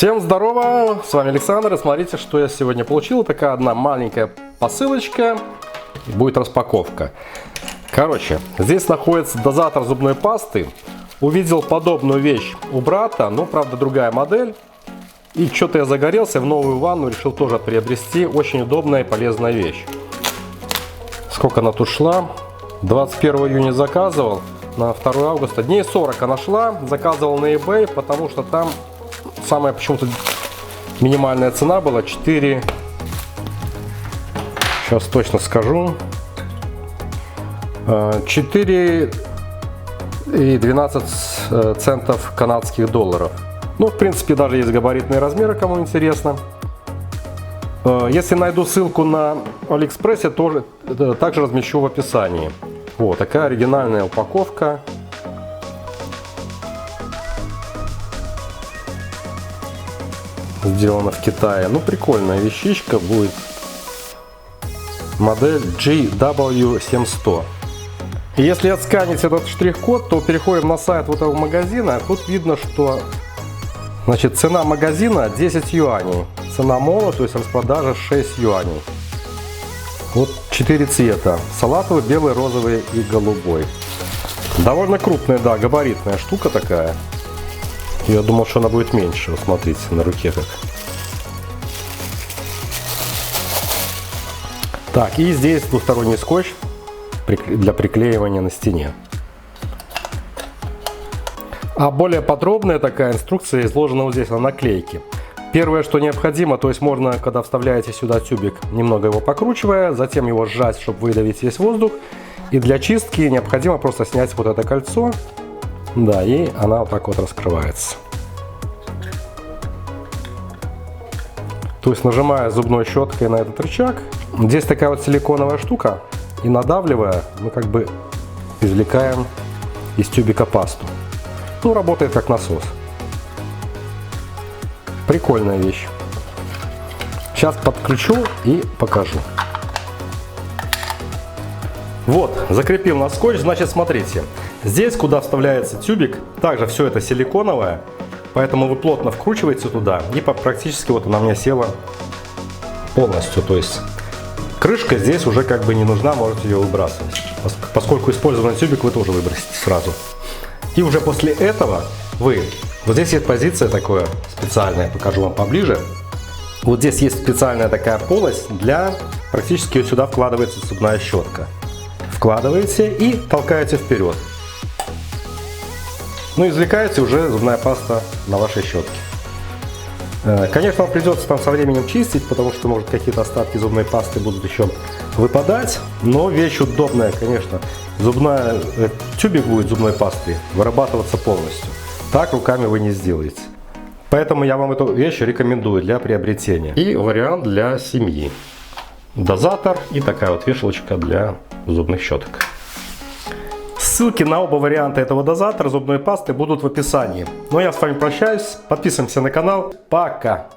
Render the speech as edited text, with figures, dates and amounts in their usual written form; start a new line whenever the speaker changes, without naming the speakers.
Всем здорово, с вами Александр, и смотрите, что я сегодня получил. Такая одна маленькая посылочка, будет распаковка. Короче, здесь находится дозатор зубной пасты. Увидел подобную вещь у брата, но правда другая модель. И что-то я загорелся, в новую ванну решил тоже приобрести. Очень удобная и полезная вещь. Сколько она тут шла? 21 июня заказывал, на 2 августа. Дней 40 она шла, заказывал на eBay, потому что там самая почему-то минимальная цена была 4, сейчас точно скажу, 4,12 центов канадских долларов. Ну, в принципе, даже есть габаритные размеры, кому интересно. Если найду ссылку на Алиэкспрессе, тоже также размещу в описании. Вот такая оригинальная упаковка. Сделана в Китае. Ну, прикольная вещичка будет. Модель GW700. И если отсканить этот штрих-код, то переходим на сайт вот этого магазина. Тут видно, что значит, цена магазина 10 юаней. Цена мола, то есть распродажа 6 юаней. Вот 4 цвета. Салатовый, белый, розовый и голубой. Довольно крупная, да, габаритная штука такая. Я думал, что она будет меньше. Вот смотрите, на руке как. Так, и здесь двусторонний скотч для приклеивания на стене. А более подробная такая инструкция изложена вот здесь на наклейке. Первое, что необходимо, то есть можно, когда вставляете сюда тюбик, немного его покручивая, затем его сжать, чтобы выдавить весь воздух. И для чистки необходимо просто снять вот это кольцо. Да, и она вот так вот раскрывается. То есть нажимая зубной щеткой на этот рычаг, здесь такая вот силиконовая штука, и надавливая, мы как бы извлекаем из тюбика пасту. Ну, работает как насос. Прикольная вещь. Сейчас подключу и покажу. Вот, закрепил на скотч. Значит, смотрите, здесь, куда вставляется тюбик, также все это силиконовое, поэтому вы плотно вкручиваете туда, и практически вот она у меня села полностью. То есть крышка здесь уже как бы не нужна, можете ее выбрасывать, поскольку использованный тюбик вы тоже выбросите сразу. И уже после этого вы, вот здесь есть позиция такая специальная, покажу вам поближе. Вот здесь есть специальная такая полость для, практически сюда вкладывается зубная щетка. Вкладываете и толкаете вперед. Ну, извлекаете уже зубная паста на вашей щетке. Конечно, вам придется там со временем чистить, потому что, может, какие-то остатки зубной пасты будут еще выпадать. Но вещь удобная, конечно. Тюбик будет зубной пасты вырабатываться полностью. Так руками вы не сделаете. Поэтому я вам эту вещь рекомендую для приобретения. И вариант для семьи. Дозатор и такая вот вешалочка для зубных щеток. Ссылки на оба варианта этого дозатора зубной пасты будут в описании. Ну, я с вами прощаюсь. Подписываемся на канал. Пока!